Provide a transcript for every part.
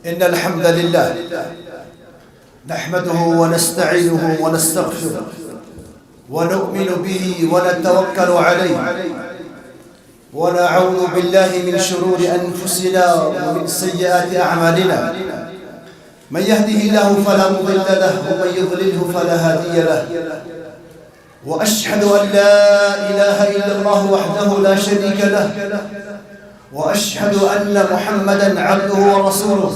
إن الحمد لله نحمده ونستعينه ونستغفره ونؤمن به ونتوكل عليه ونعوذ بالله من شرور أنفسنا ومن سيئات أعمالنا من يهده الله فلا مضل له ومن يضلله فلا هادي له وأشهد أن لا إله إلا الله وحده لا شريك له وأشهد أن محمدًا عبده ورسوله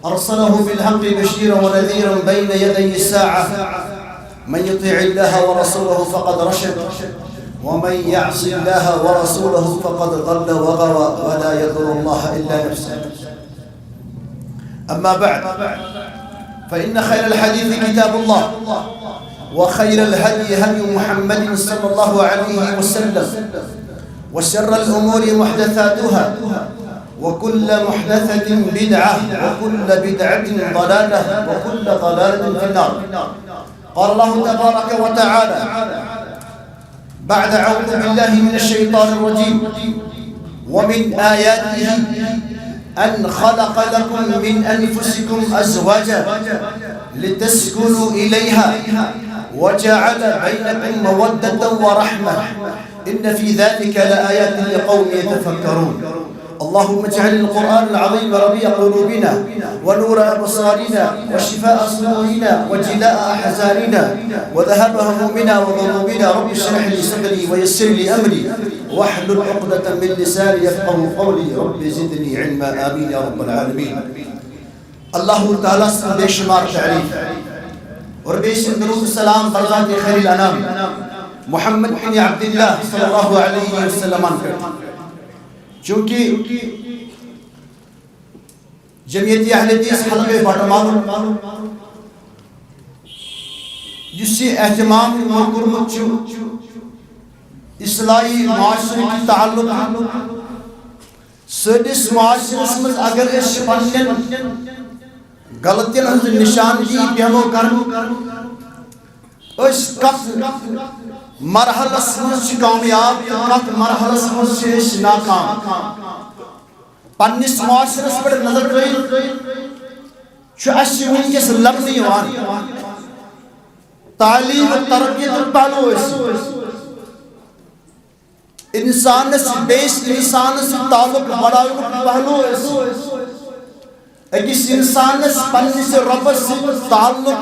أرسله بالحق بشيرا ونذيرا بين يدي الساعة من يطيع الله ورسوله فقد رشد ومن يعص الله ورسوله فقد ضل وغوى ولا يضر الله إلا نفسه أما بعد فإن خير الحديث كتاب الله وخير الهدي هدي محمد صلى الله عليه وسلم وشر الأمور محدثاتها وكل محدثة بدعة وكل بدعة ضلالة وكل ضلالة في النار. قال الله تبارك وتعالى بعد أعوذ بالله من الشيطان الرجيم ومن آياته أن خلق لكم من أنفسكم أزواجا لتسكنوا إليها وجعل بينكم مودة ورحمة إن في ذلك لآيات لقوم يتفكرون. اللهم اجعل القرآن العظيم ربيع قلوبنا ونور أبصارنا وشفاء صدورنا وجلاء أحزاننا وذهاب همومنا وغمومنا. رب اشرح لي صدري ويسر لي أمري واحلل عقدة من لساني يفقهوا قولي. رب زدني علما آمين يا رب العالمين. اللہ تعالیٰ سے بے شمار تعریف اور بے شمار درود السلام برزات خیر الانام محمد بن عبداللہ صلی اللہ علیہ وسلم پر. چونکہ جمعیت اہل حدیث حلقہ بٹمالو جس اہتمام مکرمت اصلاحی معاشرے کی تعلق سدس معاشرس مز اگر اس پنن غلطین ہز نشاندہی بیمو کرن اس کت مرحلس مز کامیاب کت مرحلس مز ناکام پنس معاشرس پر نظر ترٲیِتھ اس ونکس لبنہٕ یوان تعلیم تربیت پہلو انسانس بیس انسانس تعلق بڑھاونُک پہلو اکس انسانس پنس ربس تعلق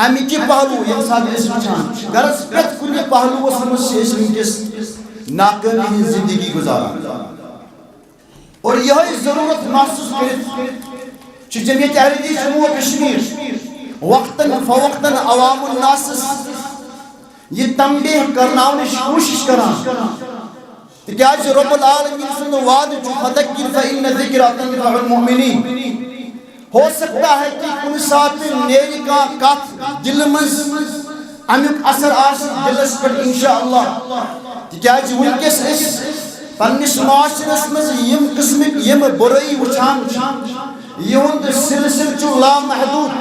امکہ پہلو یم سات وچھان غرض پرٛٮ۪تھ کُنہِ پہلوس منٛز ونکس ناکٲمی ہٕنٛز زندگی گزاران اور یہ ضرورت محسوس کرت جمعیت اہل حدیث جموں و کشمیر وقتاً فوقتاً عوام الناس یہ تنبیہ کرناونٕچ کوشش کران تکیاز رب العالمین سند وعد فذکر فإن الذکر تنفع المؤمنین. ہو سکتا ہے کہ کن ساتھ نیری کا کت دل مز امیک اثر آس دلس پر انشاءاللہ تکیاز ونکس اس پنس معاشرس مز یم قسمک یم برائی وچھان یہند سلسل چو لامحدود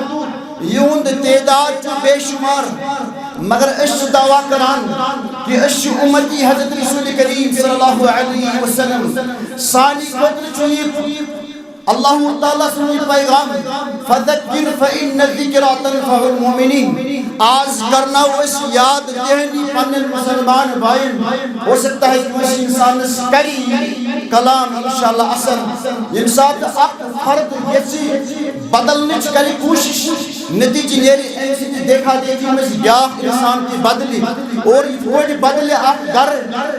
یہند تعداد چو بے شمار مگر اس دعویٰ کران کہ اس امتی حضرت رسول کریم صلی اللہ علیہ وسلم سانی قدر چوئیت اللہ تعالیٰ سنی پیغام فذکر فإن الذکر تنفع المؤمنین. آز کرنا اس یاد دہنی پنن مسلمان بھائن ہو سکتا ہے کہ اس انسان کری کلام انشاءاللہ اثر یم ساتھ اک فرد یسی بدلنچ کری کوشش نتیجہ نیری دیکھا دیکھی میں بیاق انسان کی بدلی اور یہ بدلے اک گھر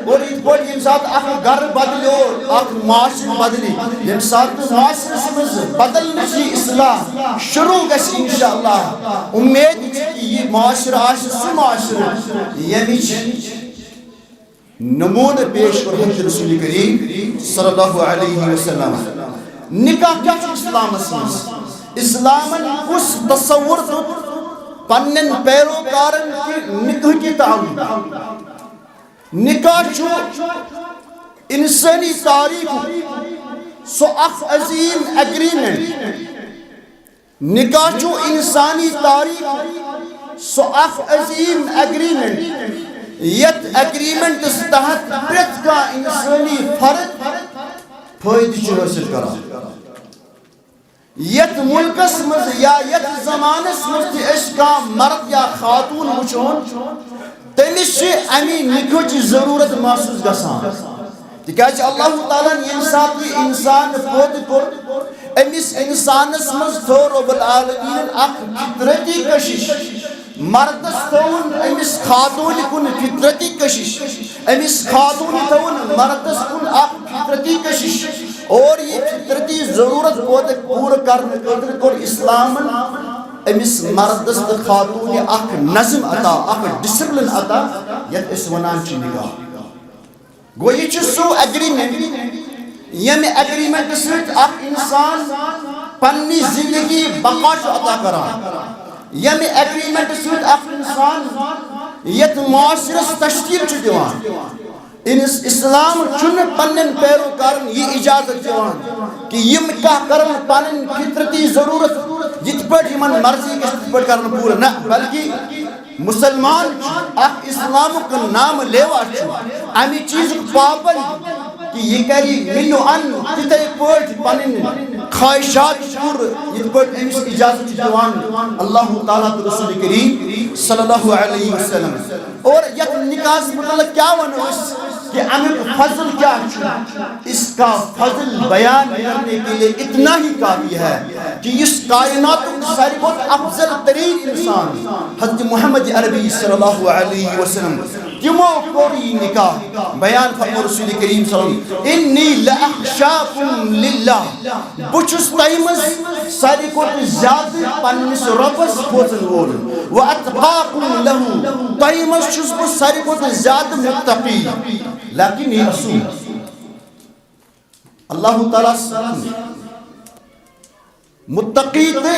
اور یہ ساتھ اک گھر بدلی اور اک معاشر بدلی یم ساتھ معاشر بدلنے کی اصلاح شروع گسی انشاءاللہ. امید کہ یہ معاشر آشر معاشر یمیچ نمون پیش کر حضرت رسول کریم صلی اللہ علیہ وسلم. نکاح کیا چھو اسلام اسمس اسلامن اس تصور پنن پیروکارن کی نکاح کی تعلق نکاح چھو انسانی تاریخ سو اخ عظیم اگریمنٹ نکاح چھو انسانی تاریخ سو اخ عظیم اگریمنٹ یت اگریمنٹ تحت پرت کا انسانی فرد فائدہ حاصل کرا یت ملکس مز یا یت زمانس مز کا مرد یا خاتون وچون تمس امی نکھچ ضرورت محسوس گسان تکیاز اللہ تعالیٰ یم سات یہ انسان پود کور امس انسانس مز تھو رب العالمین اخ فطرتی کشش مردس تھون امس خاتون کن فطرتی کشش امس خاتون تھون مردس کن اخ فطرتی کشش اور یہ فطرتی ضرورت پور کرنے خاطر کور اسلام امس مردس تو خاتون اخ نظم عطا اخ ڈسپلن عطا یت اس ونان چھ نگاہ گو یہ سو ایگریمنٹ یم ایگریمنٹ سۭتۍ اخ انسان پننی زندگی بقا عطا کران یم ایگریمنٹ سۭتۍ اخ انسان یت معاشرس تشکیل دیوان اسلام چھن پنن پیروکارن یہ اجازت دیوان کہ یم کا کرن پنن فطرتی ضرورت جت پٹ یمن مرضی کس پٹ کرن پورا نہ بلکہ مسلمان اخ اسلام کا نام لیوا امی چیز پابند کہ یہ کری منو ان تتے پٹ پنن خواہشات پور یہ پٹ امس اجازت دیوان اللہ تعالیٰ تو رسول کریم صلی اللہ علیہ وسلم اور یک نکاح مطلب کیا ونو کہ امیک فضل کیا اس کا فضل بیان کرنے کے لیے اتنا ہی کافی ہے کہ اس کائنات ساری بہت افضل ترین انسان حضرت محمد عربی صلی اللہ علیہ وسلم کیوں کوری نکاح بیان فرمو رسول کریم صلی اللہ علیہ وسلم انی لأخشاکم للہ بچس تائمز ساری کو زیادہ پنس ربس کھوزن وول واتقاکم لہو تائمز چس بس ساری کو زیادہ متقی لیکن یہ اصول اللہ تعالیٰ متقی تے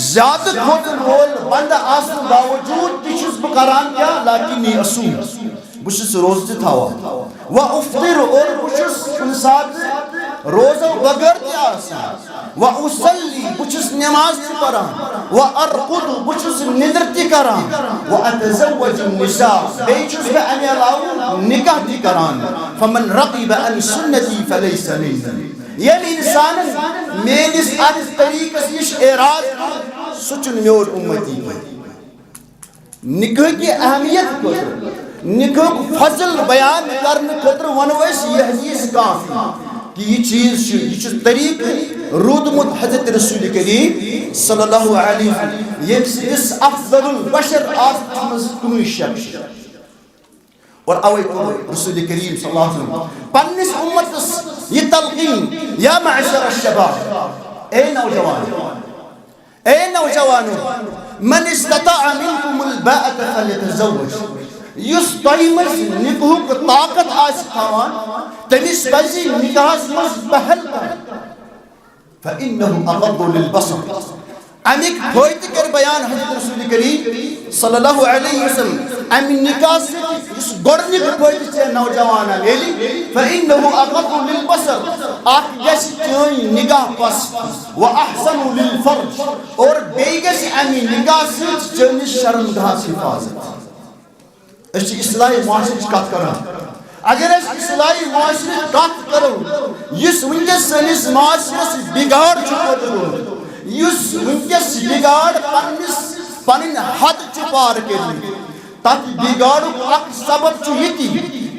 زیادہ کھوتن وول بندہ آسن باوجود تیچس بکران کیا لیکن یہ اصول بشس روز تے تھاوا و افطر اور بشس انسات روزہ بغیر تے آسان و اسلی بشس نماز تے پران و ارقد بشس ندر تے کران و اتزوج النساء بیچس بے امی علاو نکاح تے کران فمن رقب ان سنتی فلیس منی یہ انسان میرس اس طریقہ سے اعراض سچن میور امتی نکاح کی اہمیت کو نکاح فضل بیان کرنے خاطر ونو اس یہ حدیث کافی کہ یہ چیز یہ طریق رودمت حضرت رسول کریم صلی اللہ علیہ وسلم یہ اس افضل البشر آسمز کنوی شخص اور اوے رسول کریم صلی اللہ علیہ وسلم پنس امت یہ تلقین یا معشر الشباب اے نوجوانو من استطاع منکم الباءت فلیتزوج یس تائمز نکوک طاقت آس تھاوان تمس بزی نکاحس مز پہل فإنه اغض للبصر امیک ہوئیت کر بیان حضرت رسول کریم صلی اللہ علیہ وسلم امی نکاح سے اس گرنی کو ہوئیت سے نوجوانا لیلی فإنه اغض للبصر آخ جیسی چوئی نگاہ پس و احسن للفرج اور بیگس امی نکاح سے چونی شرمگاہ سے حفاظت اس اصلاحی معاشرت کات کرا اگر اس اصلاحی معاشرت کات کرو اس ونجس سنس معاشرت بگاڑ چکو دو اس ونجس بگاڑ پنن حد چپار کرنی تاکہ بگاڑ اک سبب چوہیتی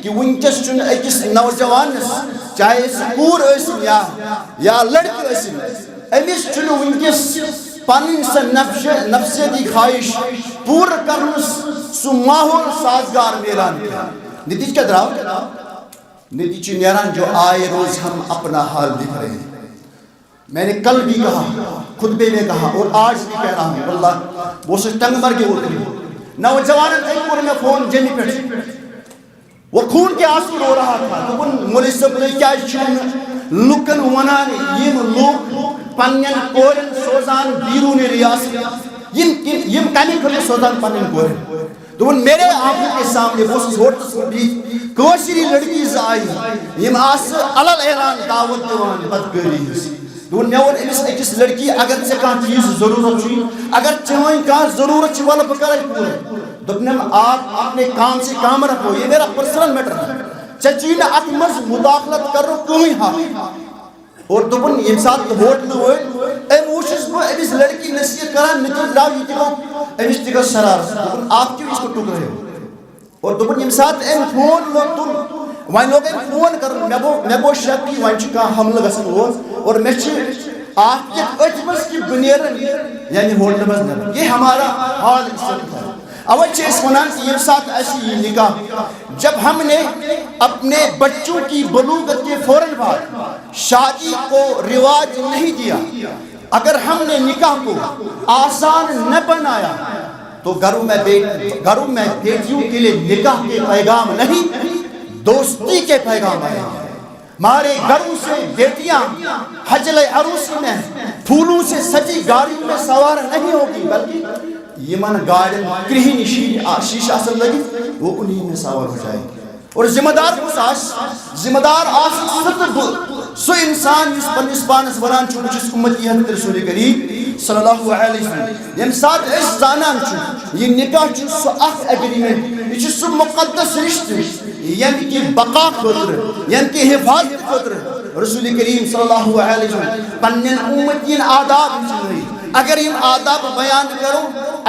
کہ ونجس چن ایکس نوجوانس چاہے سکور ایسن یا لڑک ایسن امیس چن ونجس پنن سا نفسیتی خواہش پور کرنس سو ماحول سازگار میران نتیجہ کیا دراؤ نتیجہ نیران جو آئے روز ہم اپنا حال دکھ رہے ہیں میں نے کل بھی کہا خطبے میں کہا اور آج بھی کہہ رہا ہوں اللہ وہ سے ٹنگ مر کے ہوتے ہیں نوجوانن ایک میں فون جنی پیٹ وہ خون کے آنسو رو رہا تھا تو ان مولی سب نے کیا چون لکن ونان یہ لوگ پنین کورن سوزان بیرون ریاست یہ کمی کھلے سوزان پنین کورن تو ان میرے آنکھوں کے سامنے وہ سوٹس بھی کوشری لڑکی زائی یہ آس علل اعلان دعوت دیوان بدگری تو ان میں اور ایکس لڑکی اگر سے کہاں چیز ضرورت چھوئی اگر چوئیں کہاں ضرورت چھوئی والا پکڑائی پورے دبنم آپ اپنے کام سے کام رکھو یہ میرا پرسنل میٹر ہے چچین اتمز مداخلت کر رہو کوئی ہاں اور دبن انسان ووٹ نہ ہوئے وچھس بہ امس لڑکی نصیحت کران نتن درٛاو یہِ تہِ گوٚو امس تہِ گٔژھ شرارت دوٚپُن آپ کیوں اس کو ٹوک رہے ہو اور دوٚپُن ییٚمہِ ساتہٕ أمۍ فون لوگ تُل وۄنۍ لوگ أمۍ فون کرُن مےٚ گوٚو شک کہِ وۄنۍ چھُ کانٛہہ حملہٕ گژھان اور مےٚ چھِ آپ کِتھ أتھۍ منٛز کہِ بہٕ نیرن یعنی ہوٹلہٕ منٛز نیرن یہ ہمارا حال اس وقت ہے اوے چھِ أسۍ وَنان کہ ییٚمہِ ساتہٕ اَسہِ یہِ نکاح جب ہم نے اپنے بچوں کی بلوغت کے فوراً بعد شادی کو رواج نہیں دیا اگر ہم نے نکاح کو آسان نہ بنایا تو گھروں میں بیٹیوں کے لیے نکاح کے پیغام نہیں دوستی کے پیغام آئے ہمارے گھروں سے بیٹیاں حجل عروسی میں پھولوں سے سجی گاڑیوں میں سوار نہیں ہوگی بلکہ یمن گاڑی کرہنی شیشہ آسن لگی وہ انہی میں سوار ہو جائے گی اور ذمہ دار سو انسان جس پنس پانس ونان چھُ بہٕ چھُس اُمتی حضرت رسول کریم صلی اللہ علیہ وسلم ییٚمہِ ساتہٕ أسۍ زانان چھُ یہِ نکاح چھُ سُہ اکھ ایگریمنٹ یہِ چھُ سُہ مقدس رشتہٕ ییٚمہِ کہِ بقا خٲطرٕ ییٚمہِ کہِ حفاظت خٲطرٕ رسول کریم صلی اللہ علیہ وسلم پننٮ۪ن اُمتین آداب ہیٚچھنٲوۍ اگر یم آداب بیان کرو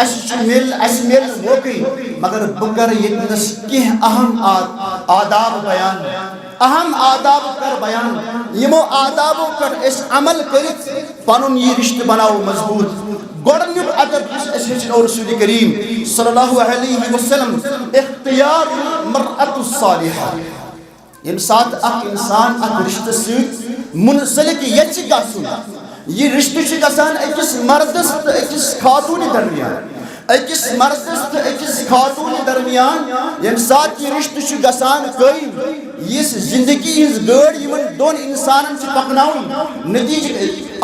اسہ میل موقع مگر بہ کر یتنس کینٛہہ اہم آداب کر بیان یمو آدابو پہ عمل کرت پنن یہ رشتہ بناو مضبوط گۄڈنیُک ادب یُس اسہ ہیٚچھنو رسول کریم صلی اللہ علیہ وسلم اختیار المرأة الصالحہ یم ساتھ اکھ انسان اکھ رشتہ سۭتۍ منسلک یژھِ گژھُن یہ رشتہ چھ گژھان أکِس مردس تو أکِس خاتون درمیان أکِس مردس تو أکِس خاتون درمیان ییٚمہِ ساتہٕ یہ رشتہ چھ گژھان قٲیِم یس زندگی ہٕنٛز گٲڑۍ یمن دۄن انسانن چھ پکناوٕنۍ نتیجہ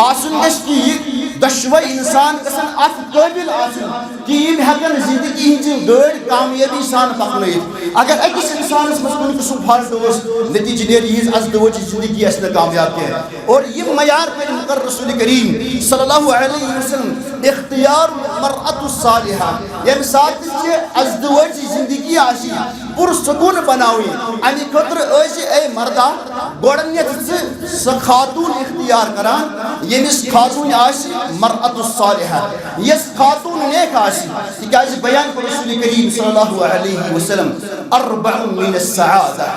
آسُن گژھِ کہ یہ دۄشوے انسان گژھن اتھ قٲبل آسٕنۍ کہ یم ہیٚکن زندگی ہٕنٛز گٲڑۍ کامیٲبی سان پکنٲیِتھ اگر أکِس انسانس منٛز کُنہِ قٕسمُک فالٹ اوس نتیجہ نیرِ یہنٛز ازدوجی زندگی آسہِ نہٕ کامیاب کینٛہہ اور یم معیار کٔرۍ مُقرر رسول کریم صلی اللہ علیہ وسلم اختیار المرأة الصالحہ ییٚمہِ ساتہٕ چھ ازدوجی زندگی آسہِ پرسکون بناوٕنۍ امہِ خٲطرٕ ٲسۍ اے مردا گۄڈنیتھ سۄ خاتون اختیار کران ییٚمِس خاتون آسہِ مرأة الصالحہ یس خاتون نیک آسہِ تِکیازِ بیان کوٚر رسول کریم صلی اللہ علیہ وسلم اربع من السعادہ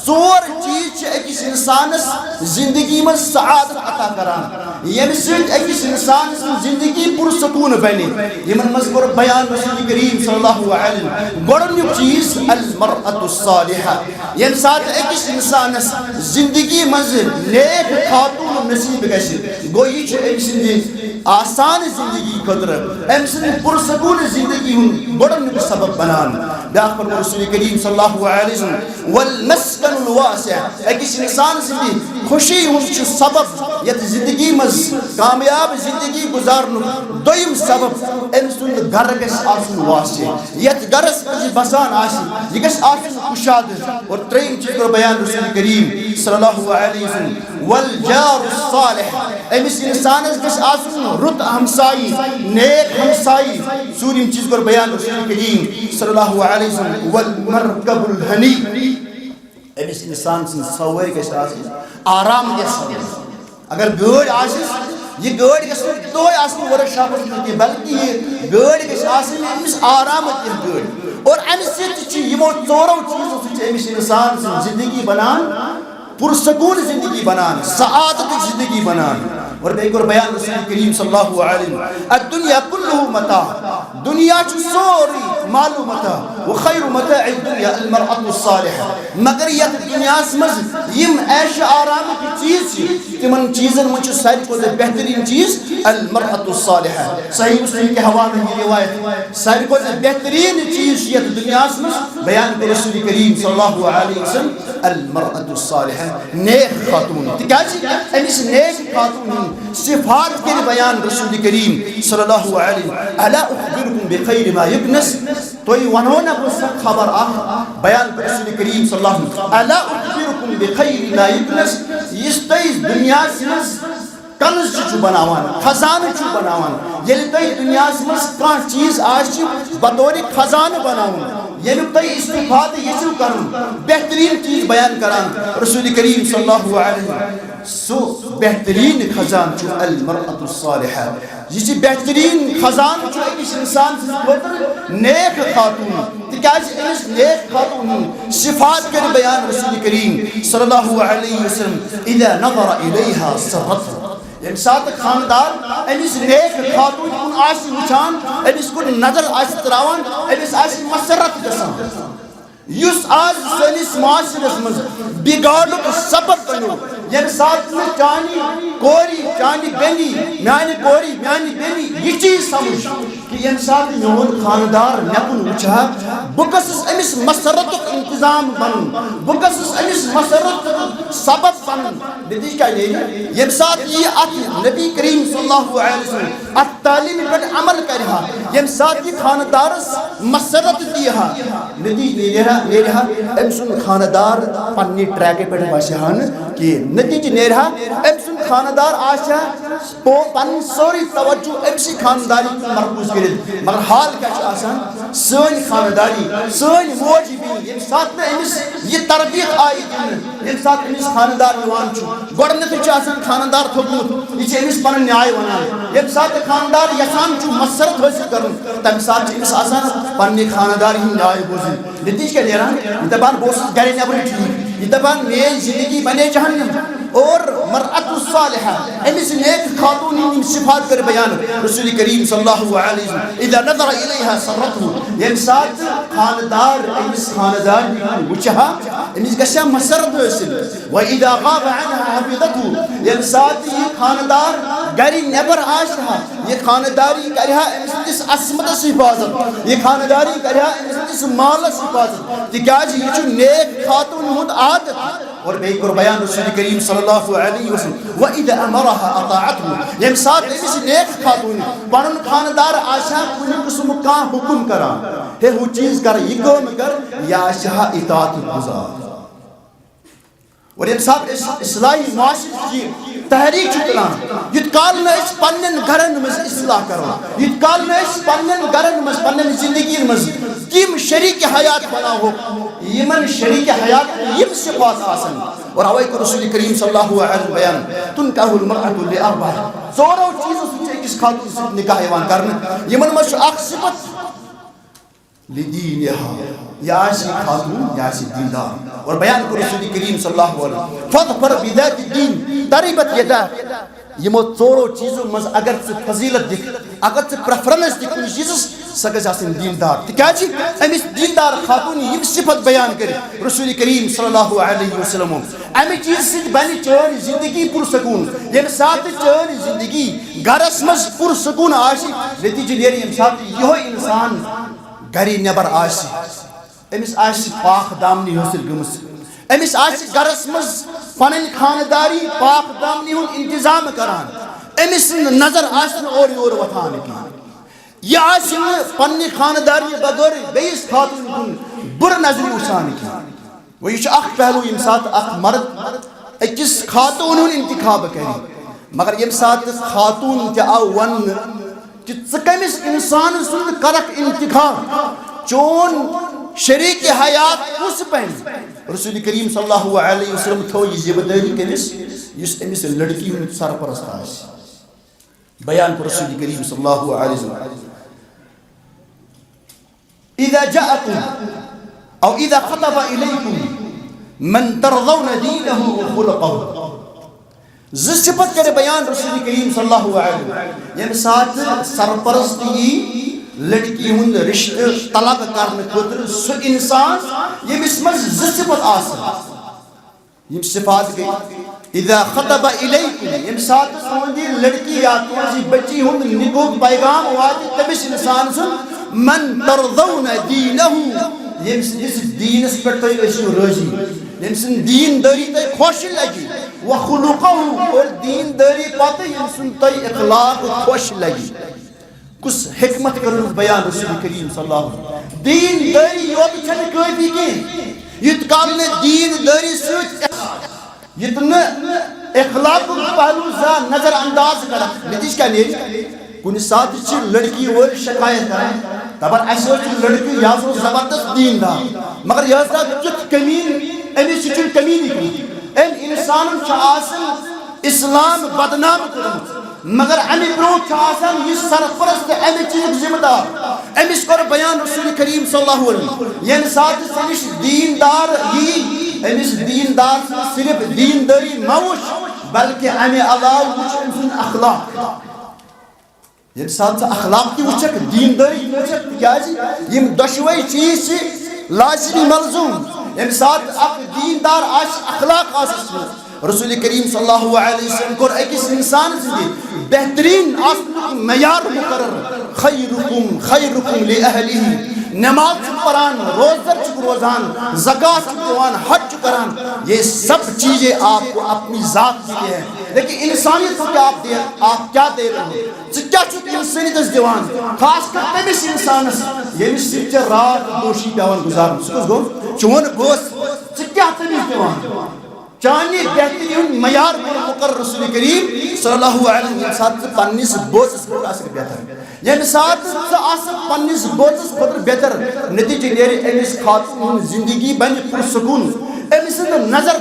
ژور چیز چھِ أکِس انسانس زندگی منٛز سعادت عطا کران ییٚمہِ سۭتۍ أکِس انسان سٕنٛز زندگی پرسکون بنہِ یمن منٛز کوٚر بیان رسول کریم صلی اللہ علیہ وسلم گۄڈنیُک چیز المرأة الصالحہ ییٚمہِ ساتہٕ أکِس انسانس زندگی منٛز نیک خاتون نصیب گژھِ گوٚو یہِ چھُ أمۍ سٕنٛدِ آسان زندگی خٲطرٕ أمۍ سٕنٛدِ پرسکون زندگی ہُنٛد گۄڈنیُک سبب بنان بیاکھ فرموو رسول کریم صلی اللہ علیہ وسلم والمسکن الواسع أکِس انسان سٕنٛدِ خوشی ہُنٛد چھُ سبب یتھ زندگی منٛز کامیاب زندگی گزارنُک دوٚیِم سبب أمۍ سُنٛد گرٕ گژھِ آسُن واسع یتھ گرس منٛز یہِ بسان آسہِ یہِ گژھِ آسُن کُشادٕ اور ترٛیٚیِم چیٖز کوٚر بیان رسول کریم صلی اللہ علیہ وسلم والجار الصالح أمِس انسانس گژھِ آسُن رُت ہمسایی نیک ہمسایی ژوٗرِم چیٖز کوٚر بیان رسول کریم صلی اللہ علیہ وسلم والمرکب الحنی أمِس انسان سٕنٛز سوٲرۍ گژھِ آسٕنۍ آرام گژھِ اگر گٲڑۍ آسٮ۪س یہ گٲڑۍ گژھِ نہٕ دۄہے آسٕنۍ ورک شاپس منٛز کینٛہہ بلکہ یہ گٲڑۍ گژھِ آسٕنۍ أمِس آرامت یہِ گٲڑۍ اور امہِ سۭتۍ تہِ چھِ یِمو ژورو چیٖزو سۭتۍ چھِ أمِس انسان سٕنٛز زندگی بنان پرسکون زندگی بنان سعادت زندگی بنان اور بیٚیہِ کوٚر بیان رسول کریم صلی اللہ علیہ وسلم الدنیا کلہ متاع دنیا چھُ سورُے مالو متاع وخیر متاع الدنیا المرأة الصالحہ مگر یتھ دنیاہس منٛز یم عیش آرامٕکۍ چیٖز چھِ تمن چیٖزن منٛز چھُ ساروی کھۄتہٕ بہتریٖن چیٖز المرأة الصالحہ صحیح مسلم کے حوالہٕ یہ روایت ساروی کھۄتہٕ بہتریٖن چیٖز چھُ یتھ دنیاہس منٛز بیان کوٚر رسول کریم صلی اللہ علیہ وسلم المرأة الصالحہ نیک خاتون تِکیازِ أمِس نیک خاتون ہُنٛد صفات کے بیان رسول کریم صلی اللہ علیہ وسلم الا اخبرکم بخیر ما یکنس توہہِ ونہو نا بہٕ سۄ خبر اکھ بیان رسول کریم صلی اللہ علیہ وسلم الا اخبرکم بخیر ما یکنس یُس تۄہہِ دُنیاہس منٛز کنز چھُ بناوان خزانہٕ چھُ بناوان ییٚلہِ تۄہہِ دُنیاہس منٛز کانٛہہ چیٖز آسہِ بطورِ خزانہٕ بناوُن ییٚمیُک تۄہہِ استفادٕ یژھِو کرُن بہتریٖن چیٖز بیان کران رسول کریم صلی اللہ علیہ سُہ بہتریٖن خزانہٕ چھُ المرأة الصالحہ یہ چھُ بہتریٖن خزانہٕ چھُ أکِس اِنسان سٕنٛدِ خٲطرٕ نیک خاتوٗن تِکیٛازِ أمِس نیک خاتوٗن ہُنٛد صفات کَرِ بیان رسول کریم صلی اللہ علیہ وسلم اذا نظر الیہا سرته ییٚمہِ ساتہٕ خانٛدار أمِس نیک خاتوٗن کُن آسہِ وٕچھان أمِس کُن نظر آسہِ تراوان أمِس آسہِ مسرت گژھان یُس آز سٲنِس معاشرس منٛز بِگاڑُک سبب بنیو ییٚمہِ ساتہٕ نہٕ چانہِ کورِ چانہِ بیٚنہِ میانہِ کورِ میانہِ بیٚنہِ یہِ چیٖز سمجھ کہ ییٚمہِ ساتہٕ میون خانٛدار مےٚ کُن وٕچھِ ہا بہٕ گٔژھٕس أمِس مسرتُک انتظام بنُن بہٕ گٔژھٕس أمِس مسرتُک سبب بنُن نتیجہ کیٛاہ نیرِ ییٚمہِ ساتہٕ یہِ اتھ نبی کریم صلی اللہ علیہ وسلم اتھ تعلیٖمہِ پٮ۪ٹھ عمل کرِ ہا ییٚمہِ ساتہٕ یہِ خانٛدارس مسرت دِیہِ ہا نتیجہ نیرِ ہا أمۍ سُنٛد خانٛدار پننہِ ٹریکہِ پٮ۪ٹھ وسہِ ہا نہٕ کِہیٖنۍ نتیجہ نیرِ ہا أمۍ سُنٛد خانٛدار آسہِ ہا پنُن سورُے توجہ أمسٕے خانٛداری کُن مرکوٗز کٔرِتھ مگر حال کیٛاہ چھُ آسان سٲنۍ خانٛداری سٲنۍ موجی بیٚنہِ ییٚمہِ ساتہٕ نہٕ أمِس یہِ تربیت آیہِ دِنہٕ ییٚمہِ ساتہٕ أمِس خانٛدار یِوان چھُ گۄڈٕنیٚتھٕے چھُ آسان خانٛدار تھوٚکمُت یہِ چھُ أمِس پنُن نیاے ونان ییٚمہِ ساتہٕ خانٛدار یژھان چھُ مسرت حٲصِل کرُن تمہِ ساتہٕ چھُ أمِس آسان پننہِ خانٛدارِ ہُنٛد نیاے بوزُن نتیجہ کیٛاہ نیران یہِ دپان بہٕ اوسُس گرِ نیبرٕے ٹھیٖک یہِ دپان میٲنۍ زندگی بنے جہنم اور مرأة الصالحہ أمِس نیک خاتوٗن ہٕنٛدۍ یِم صفات کٔر بیان رسول کریم صلی اللہ علیہ وسلم اذا نظر الیہا سرته ییٚمہِ ساتہٕ خانٛدار أمِس خانٛدارِ کُن وٕچھِ ہا أمِس گژھِ ہا مسرت حٲصِل واذا غاب عنها حفظته ییٚمہِ ساتہٕ یہِ خانٛدار گرِ نیبر آسہِ ہا یہِ خانٛداری کرِ ہا أمۍ سٕنٛدِس عصمتس حفاظت یہِ خانٛداری کرِ ہا أمۍ سٕنٛدِس مالس حفاظت تِکیٛازِ یہِ چھُ نیک خاتوٗن ہُنٛد عادت اور بیٚیہِ کوٚر بیان رسول کریم صلی اللہ علیہ وسلم واذا امرها اطاعته ییٚمہِ ساتہٕ أمِس نیک خاتوٗن پنُن خانٛدار آسہِ ہا کُنہِ قٕسمُک کانٛہہ حُکُم کران ہے ہُہ چیٖز کر یہِ کٲم کر یہِ آسہِ ہا اطاعت گُزار اور ییٚمہِ ساتہٕ أسۍ اصلاحی معاشرٕچ تحریٖک چھِ تُلان یوٗت کال نہٕ أسۍ پننٮ۪ن گرن منٛز اصلاح کرو یوٗت کال نہٕ أسۍ پننٮ۪ن گرن منٛز پننٮ۪ن زندگین منٛز تِم شریٖکہِ حیات بناوہوکھ یِمن شریٖکہِ حیات یِم صفات آسن اور اوے کوٚر رسول کریم صلی اللہ علیہ وسلم بیان تُنکح المرأة لأربع ژورو چیٖزو سۭتۍ چھِ أکِس خاتوٗن سۭتۍ نکاح یِوان کرنہٕ یِمن منٛز چھُ اکھ صفت لدینہا یہ آسہِ خاتوٗن یہِ آسہِ دیندار اور بیان کوٚر رسول کریم صلی اللہ علیہ وسلم فاظفر بذات الدین تربت یداک یِمو ژورو چیٖزو منٛز اگر ژٕ فضیلت دِکھ اگر ژٕ پریفرنس دِکھ کُنہِ چیٖزس سۄ گژھِ آسٕنۍ دیندار تِکیٛازِ أمِس دیندار خاتوٗن یِم صفت بیان کٔرِتھ رسول کریم صلی اللہ علیہ وسلم امہِ چیٖزٕ سۭتۍ بنہِ چٲنۍ زندگی پُرسکوٗن ییٚمہِ ساتہٕ چٲنۍ زندگی گرس منٛز پُرسکوٗن آسہِ نتیجہ نیرِ ییٚمہِ ساتہٕ یِہوے انسان گرِ نیبر آسہِ أمِس آسہِ پاک دامنی حٲصِل گٔمٕژ أمِس آسہِ گرس منٛز پنٕنۍ خانٛداری پاک دامنی ہُنٛد انتظام کران أمِس سٕنٛز نظر آسہِ نہٕ اورٕ یورٕ وۄتھان کینٛہہ یہِ آسہِ نہٕ پننہِ خانٛدارنہِ بغٲر بیٚیِس خاتوٗن کُن بُرٕ نظرِ وٕچھان کینٛہہ وۄنۍ یہِ چھُ اکھ پہلوٗ ییٚمہِ ساتہٕ اکھ مرد أکِس خاتوٗن ہُنٛد انتخاب کرِ مگر ییٚمہِ ساتہٕ خاتوٗن تہِ آو وننہٕ کہ ژٕ کٔمِس اِنسان سُنٛد کرکھ انتخاب چون شریٖکہِ حیات کُس بنہِ رسول کریم صلی اللہ علیہ وسلم تھوٚو یہِ ذمہٕ دٲری کٔمِس یُس أمِس لڑکی ہُنٛد سرپرست آسہِ بیان کوٚر رسول کریم صلی اللہ علیہ وسلم اذا جاءكم او اذا خطب اليكم من ترضون دينه وخلقه زٕ صفت کرِ بیان رسول کریم صلی اللہ علیہ وسلم ییٚمہِ ساتہٕ سرپرست یی لڑکی ہُنٛد رشتہٕ طلب کرنہٕ خٲطرٕ سُہ انسان ییٚمِس منٛز زٕ صفت آسن یِم صفات گٔے اذا خطب الیکم ییٚمہِ ساتہٕ تُہنٛد یہِ لڑکی یا تُہنٛز یہِ بچی ہُنٛد نکاحُک پیغام واتہِ تٔمِس انسان سُنٛد من ترضون دیٖنہُ ییٚمہِ سٕنٛدِس دیٖنس پٮ۪ٹھ تُہۍ ٲسِو رٲضی ییٚمہِ سٕنٛز دیٖندٲری تۄہہِ خۄش لگہِ وخلقه اور دیٖندٲری پتہٕ ییٚمہِ سُنٛد تۄہہِ اخلاق خۄش لگہِ کُس حکمت کٔرٕن بیان رسول کریم صلی اللہ علیہ وسلم دیٖندٲری یوت چھنہٕ کٲفی کینٛہہ یوٗت کال نہٕ دیٖندٲری سۭتۍ یوٚت نہٕ اخلاقُک پہلوٗ زانٛہہ نظر انداز کرکھ نتیجہ کیٛاہ نیرِ کُنہِ ساتہٕ چھِ لڑکی وٲلۍ شکایت کران دپان اسہ لڑکی یہ سو زبردست دیندار مگر یہ تیت کمین امس چھ کمینی ام انسان اسلام بدنام کرمت مگر امی برو آسان یہ سرپرست امی چیز ذمہ دار امس کور بیان رسول کریم صلی اللہ علیہ وسلم یم سات سنش دیندار یہ امس دیندار صرف دینداری موش بلکہ امی علاوہ وچ امسن اخلاق یم سات اخلاق کی وچک دینداری وچک تکیازی یم دشوئی چیز لازمی ملزوم یم سات اخ دیندار آس اخلاق آس رسول کریم صلی اللہ علیہ وسلم کور اکس انسان زندگی بہترین آسمان معیار مقرر خیرکم خیرکم لأہلہ نماز پڑھان روزر چک روزان زکاة دیوان حج کران یہ سب چیزیں آپ کو اپنی ذات دیتے ہیں لیکن انسانیت کو آپ کیا دے رہے ہیں کیا چک انسانیت دیوان خاص کر تمس انسانس یہ سچ رات دوشی پیوان گزارن سکس گو چون گوس کیا تمس دیوان چانی بہترین معیار پر مقرر رسول کریم صلی اللہ علیہ وسلم ساتھ پنیس بوزس پر آسک بہتر یعنی ساتھ آسک پنیس بوزس پر بہتر نتیجہ لیرے ایس خاتون زندگی بن پر سکون امس نظر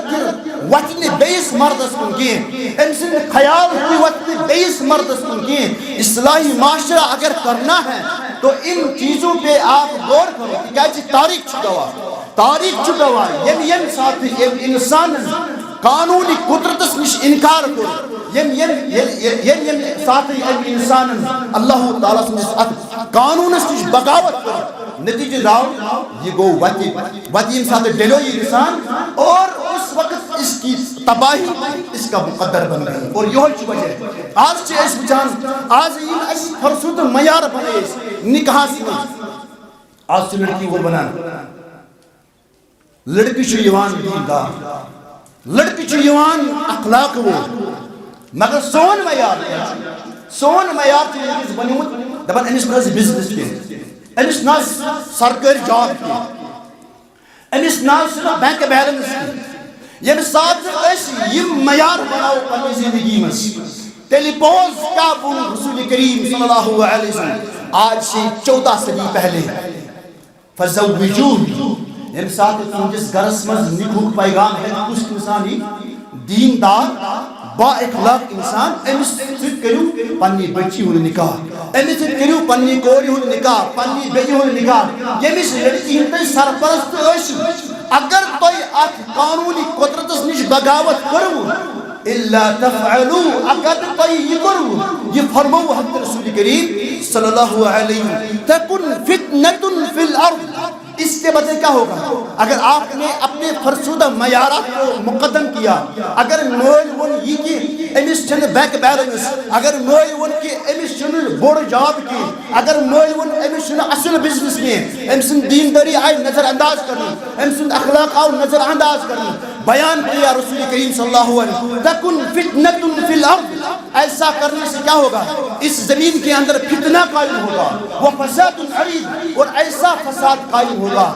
وطن بیس مردس کن کی امس خیال کی وطن بیس مردس کن کی اصلاحی معاشرہ اگر کرنا ہے تو ان چیزوں پہ آپ غور کرو کیا چیز تاریخ چکوا یم ساتھ انسان قانونی قدرتس نش انکار کر یم ساتھ انسان اللہ تعالیٰ سنس قانونس نش بغاوت کر نتیجہ راو یہ گو وطی ساتھ ڈلو یہ انسان اور اس وقت اس کی تباہی اس کا مقدر بن گئی اور یہ وجہ آج سے اس بچان آج یہ اس فرسود معیار بنے نکاح سے آج سے لڑکی وہ بنا لڑکی چھوان دیندار لڑکی چھوان اخلاق وہ مگر سون معیار چیز بنیمت دپان امس ناز بزنس کی امس ناز سرکاری جاب کی امس ناز بینک بیلنس کی یم ساتھ اس یم معیار بناو پنی زندگی مس تیلی پوز کیا بول رسول کریم صلی اللہ علیہ وسلم آج سے 14 صدی پہلے فزوجون یم ساتھ تنجس گرس مز نکوک پیغام ہے اس انسان ہی دیندار با اخلاق انسان امس سۭتۍ کٔرِو پننہِ بچی ہُنٛد نکاح امس سۭتۍ کٔرِو پننہِ کورِ ہُنٛد نکاح پننہِ بیٚنہِ ہُنٛد نکاح ییٚمِس لڑکی ہٕنٛدۍ تُہۍ سرپرست ٲسِو اگر تۄہہِ اتھ قانوٗنی قۄدرتس نِش بغاوت کٔرٕوٕ الا تفعلوا اگر تۄہہِ یہِ کوٚروٕ یہِ فرموو حضرت رسول کریم صلی اللہ علیہ وسلم تکن فتنة فی الارض اس کے بدلے کیا ہوگا اگر آپ نے اپنے فرسودہ معیارات کو مقدم کیا اگر مول ون یہ کہ امس چھن بینک بیلنس اگر مول ون کہ امس چھن بوڑ جاب کی اگر مول ون امس چھن اصل بزنس میں امسن دینداری آئی نظر انداز کرنی امسن اخلاق آئی نظر انداز کرنی بیان کیا رسول کریم صلی اللہ علیہ وسلم تکن فتنة فی الارض ایسا کرنے سے کیا ہوگا اس زمین کے اندر فتنہ قائم ہوگا وہ فساد عریض اور ایسا فساد قائم ہوگا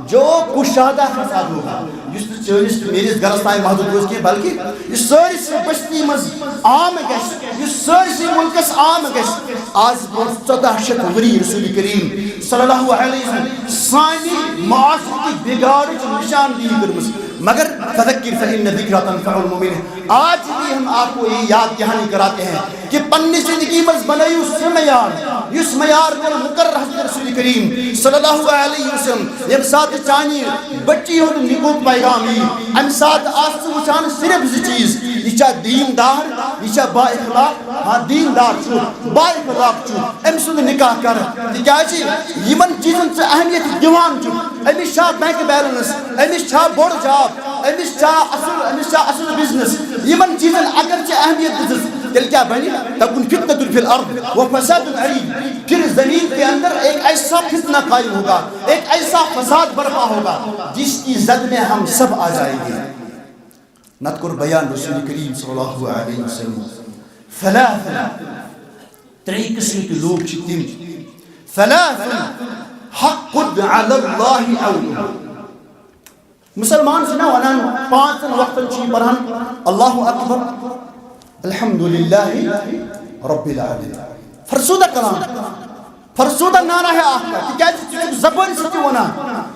جو کشادہ فساد ہوگا جس چورس میرے گھرس تائیں محدود روز کی بلکہ اس سارس بستی مز عام گش اس سارس ملکس عام گش آج 1400 وری رسول کریم صلی اللہ علیہ وسلم سانی معاشرتی بگاڑ نشان دی کرمس مگر تذکر فإن ذکرہ تنفع المؤمنین آج بھی ہم آپ کو یہ یاد دہانی کراتے ہیں کہ پنی زندگی مز بنائی اس معیار پر مقرر حضرت رسول کریم صلی اللہ علیہ وسلم یم ساتھ چانی بچی ہو نکوک پیغام ہی ام ساتھ آس وچان صرف زی چیز یہ چاہ دیندار یہ چاہ با اخلاق ہاں دیندار چھو با اخلاق چھو ام سند نکاح کر کیا چی یمن چیزن سے اہمیت دیوان چھو امس چاہ بینک بیلنس امس چاہ بوڑ جاب امس چاہ اصل بزنس یمن چیزن اگرچہ اہمیت دس تیل کیا بنی تکن فتنة فی الارض و فساد عریض پھر زمین کے اندر ایک ایسا فتنہ قائم ہوگا ایک ایسا فساد برپا ہوگا جس کی زد میں ہم سب آ جائیں گے نذکر بیان رسول کریم صلی اللہ علیہ وسلم ثلاث ترئی قسم کے لوگ چھتیم ثلاث حق علی اللہ اولو مسلمان سے نہ ونان 5 وقتن چی پرہن اللہ اکبر الحمدللہ رب العالمین فرسودہ کلام فرسودہ نعرہ ہے آخر تکیازِ زبان سۭتۍ وَنان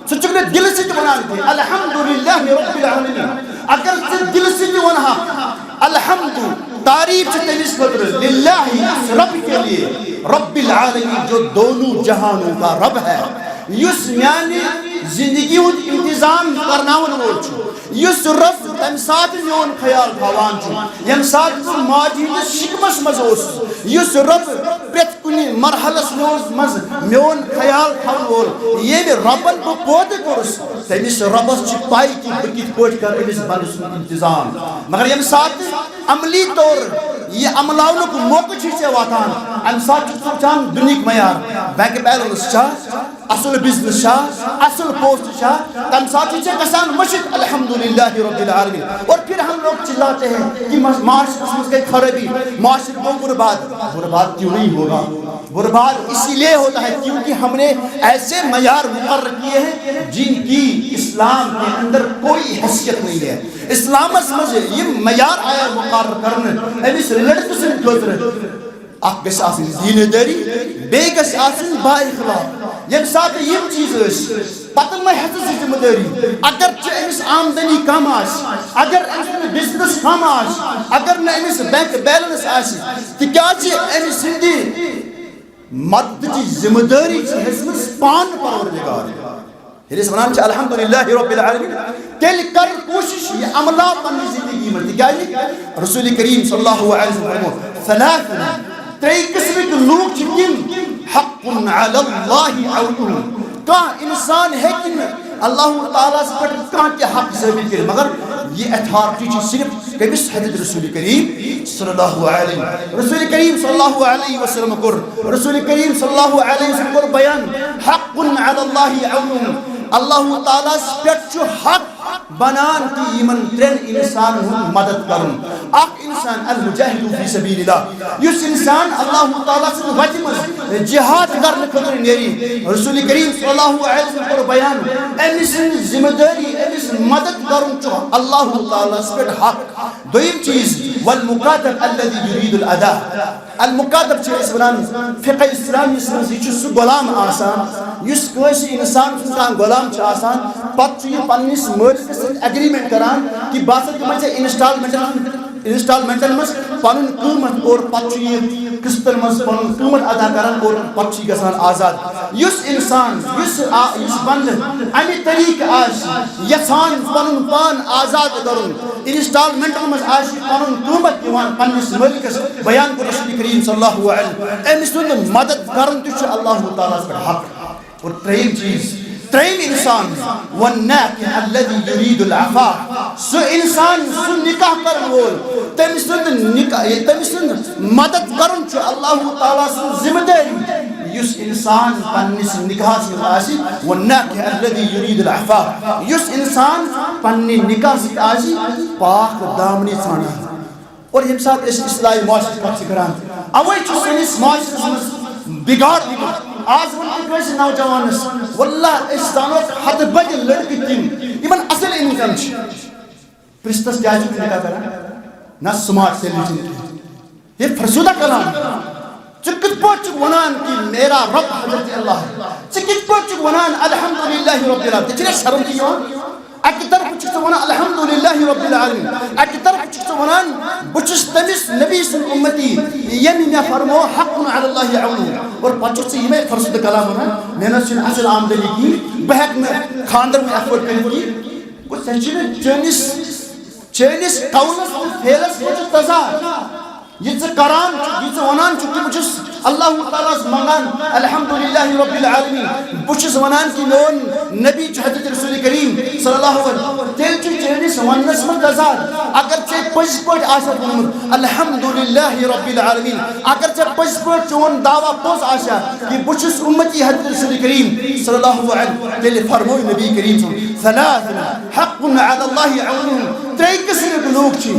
ژٕ چھُکھ نہٕ دِلہٕ سۭتۍ وَنان کینٛہہ الحمدللہ رب العالمین اگر ژٕ دِلہٕ سۭتۍ وَنہَکھ الحمد تعریف چھِ تٔمِس خٲطرٕ للہ اس رب کے لیے رب العالمین جو دونوں جہانوں کا رب ہے یُس میانہِ زندگی ہُنٛد انتظام کرناون وول چھُ یُس رب تمہِ ساتہٕ میون خیال تھاوان چھُ ییٚمہِ ساتہٕ بہٕ ماجہِ ہٕنٛدِس شِکمس منٛز اوسُس یُس رب پرٛٮ۪تھ کُنہِ مرحلس منٛز میون خیال تھاون وول ییٚمہِ ربن بہٕ پٲدٕ کوٚرُس تٔمِس ربس چھِ پاے کہِ بہٕ کِتھ پٲٹھۍ کرٕ أمِس بنٛدٕ سُنٛد انتظام مگر ییٚمہِ ساتہٕ عملی طور یہ عملاونُک موقعہٕ چھُ ژےٚ واتان امہِ ساتہٕ چھُکھ ژٕ وٕچھان دُنیہِکۍ معیار بینک بیلنس چھا اصل بزنس چھا اصل پوسٹ چھا تمہِ ساتہٕ چھُ ژےٚ گژھان مٔشِد الحمدللہ رب العالمین اور پھر ہم لوگ چلاتے ہیں کہ معاشرے میں گئی خرابی معاشرے کو برباد کیوں نہیں ہوگا برباد اسی لیے ہوتا ہے کیونکہ ہم نے ایسے معیار مقرر کیے ہیں جن کی اسلام کے اندر کوئی حیثیت نہیں ہے اسلامس مز یہ معیار آیا مقرر کرنے امس لڑکہ سند خاطر اخ گژھِ آسٕنۍ دیٖنہٕ بیٚیہِ گژھِ آسٕنۍ با اخلاق ییٚمہِ ساتہٕ یِم چیٖز ٲسۍ پتہٕ مہ ہٮ۪ژٕ ژٕ ذمہٕ دٲری اگر چھِ أمِس آمدنی کم آسہِ اگر أمِس نہٕ بِزنس کم آسہِ اگر نہٕ أمِس بینک بیلنس آسہِ تِکیٛازِ أمۍ سٕنٛدِ مددٕچ ذمہٕ دٲری چھِ ہیٚژمٕژ پانہٕ پروردگار ییٚلہِ أسۍ وَنان چھِ الحمدللہ رب العالمین تیٚلہِ کر کوٗشش یہِ عملاو پننہِ زندگی منٛز تِکیٛازِ رسول کریم صلی اللہ علیہ وسلم فرمو ثلاث ترٛیٚیہِ قٕسمٕکۍ لوٗکھ چھِ تِم حق علی اللہ عونہم کانٛہہ اِنسان ہیٚکہِ نہٕ اللہ تعالیٰ ہس پٮ۪ٹھ کانٛہہ تہِ حق ثٲبت کٔرِتھ مگر یہ اتھارٹی چھِ صرف کٔمِس حضرت رسول کریم صلی اللہ علیہ رسول کریم صلی اللہ علیہ وسلم کوٚر رسول کریم صلی اللہ علیہ وسلم کوٚر بیان حق علی اللہ عونہم اللہ تعالیٰ ہس پٮ۪ٹھ چھُ حق بنان کہ یمن ترین انسان ہُنٛد مدد کرُن اکھ انسان المجاہد فی سبیل اللہ یُس انسان اللہ تعالیٰ سٕنٛدِ وتہِ منٛز جہاد کرنہٕ خٲطرٕ نیرِ رسول کریم صلی اللہ علیہ وسلم کوٚر بیان أمۍ سٕنٛز ذمہٕ دٲری أمِس مدد کرُن چھُ اللہ تعالیٰ ہس پٮ۪ٹھ حق دوٚیِم چیٖز والمُقاتب الذی یُریٖدُ الاداء المُقاتب چھِ أسۍ وَنان فقہ اسلامیَس منٛز یہِ چھُ سُہ غلام آسان یُس کٲنٛسہِ اِنسان سُنٛد کانٛہہ غلام چھُ آسان پتہٕ چھُ یہِ پننِس مٲلکس سۭتۍ ایگریمنٹ کران کہ بہٕ ہسا دِمے ژےٚ انسٹالمنٹن مز پنن قۭمت اور پتہٕ چھُ یہِ قسطن مز پنن قۭمت ادا کران اور پتہٕ چھُ گژھان آزاد یُس انسان یُس بندٕ امہِ طریقہٕ آسہِ یژھان پنن پان آزاد کرُن انسٹالمنٹن مز آسہِ پنن قۭمت دِوان پننِس مٲلکس بیان کوٚر رسول کریم صلی اللہ علیہ أمۍ سُنٛد مدد کرُن تہِ چھُ اللہ تعالیٰ ہس پٮ۪ٹھ حق اور ترٛیٚیِم چیٖز ترٛیٚیِم انسان والناكح الذي يريد العفاف سُہ انسان سُہ نکاح کرن وول تٔمۍ سُنٛد مدد کرُن چھُ اللہ تعالیٰ سٕنٛز ذمہٕ دٲری یُس انسان پننِس نکاحس منٛز آسہِ والناكح الذي يريد العفاف یُس انسان پننہِ نکاح سۭتۍ آسہِ پاک دامنی ژھانڈان اور ییٚمہِ ساتہٕ أسۍ اصلاحی معاشرٕچ کتھ چھِ کران اوے چھُ سٲنِس معاشرس منٛز بگاڑ آز ون کٲنٛسہِ نوجوانس واللہ أسۍ زانوکھ ہتہٕ بجہِ لڑکہٕ تِم یِمن اصل انکم چھِ پرژھتس کیٛازِ چھُکھ نکاح کران نہ سمارٹ سیلری چھِنہٕ کینٛہہ یہ فرسودہ کلام ژٕ کِتھ پٲٹھۍ چھُکھ ونان کہ میرا رب حضرت اللہ ژٕ کِتھ پٲٹھۍ چھُکھ ونان الحمدللہ رب العالمین ژےٚ چھےٚ نہ شرم تہِ یِوان اکہِ طرفہٕ چھُکھ ژٕ ونان الحمدللہ رب العالمین اکہِ طرفہٕ چھُکھ ژٕ ونان بہٕ چھُس تٔمِس نبی سُنٛد اُمتی ییٚمۍ مےٚ فرمو حق علی اللہ عونہم اور پتہٕ چھُکھ ژٕ یِمے فرسودہ کلام ونان مےٚ نہ حظ چھُنہٕ اصل آمدنی کِہیٖنۍ بہٕ ہٮ۪کہٕ نہٕ خاندر ایفٲرڈ کٔرِتھ کِہیٖنۍ گوٚو ژےٚ چھُنہٕ چٲنِس قولس تہٕ فعلس منٛز چھُ تضاد یہ ژٕ کران چھُکھ یہ ژٕ ونان چھُکھ کہ بہٕ چھُس اللہ تعالیٰ ہس منگان الحمدللہ رب العالمین بہٕ چھُس ونان کہ میون نبی چھُ حضرت رسول کریم صلی اللہ علیہ وسلم تیٚلہِ چھُ چٲنِس وننس منٛز تضاد اگر ژےٚ پٔزۍ پٲٹھۍ آسیٚکھ ووٚنمُت الحمدللہ رب العالمین اگر ژےٚ پٔزۍ پٲٹھۍ چون دعوا پوٚز آسیا کہ بہٕ چھُس اُمتی حضرت رسول کریم صلی اللہ علیہ تیٚلہِ فرموو نبی کریم صلی ثلاث حق علی اللہ عونہم ترٛیٚیہِ قٕسمٕکۍ لوٗکھ چھِ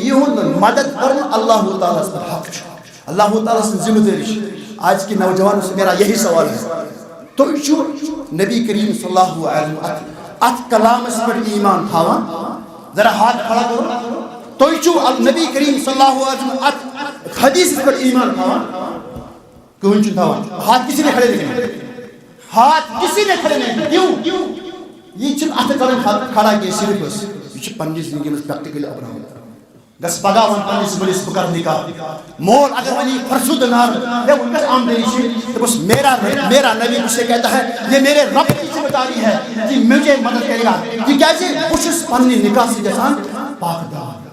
یِہُنٛد مدد کرُن اللہ تعالیٰ ہس پٮ۪ٹھ حق چھُ اللہ تعالیٰ سٕنٛز ذمہٕ دٲری چھِ آج کے نوجوانوں سے میرا یہی سوال ہے تُہۍ چھِو نبی کریم صلی اللہ علیہ وسلم اتھ کلامس پٮ۪ٹھ ایمان تھاوان ذرا ہاتھ کھڑا کرو تُہۍ چھِو نبی کریم صلی اللہ علیہ وسلم اتھ حدیثس پٮ۪ٹھ ایمان تھاوان کہن چھ تھاوان ہاتھ کسی نے کھڑے نہیں ہاتھ کسی نے کھڑے نہیں کیوں یہ چھن اتھ کرن کھڑا کی صرف اس یہ پننی زندگی میں پریکٹیکل ابراہیم گس پگا ون پننس ملس بکر نکاح مول اگر ونی فرسود نار ہے ان کا آمدنی چھ تو بس میرا نبی مجھ سے کہتا ہے یہ میرے رب کی ذمہ داری ہے کہ مجھے مدد کرے گا کہ کیسے بشس پننی نکاح سے جسان پاک دار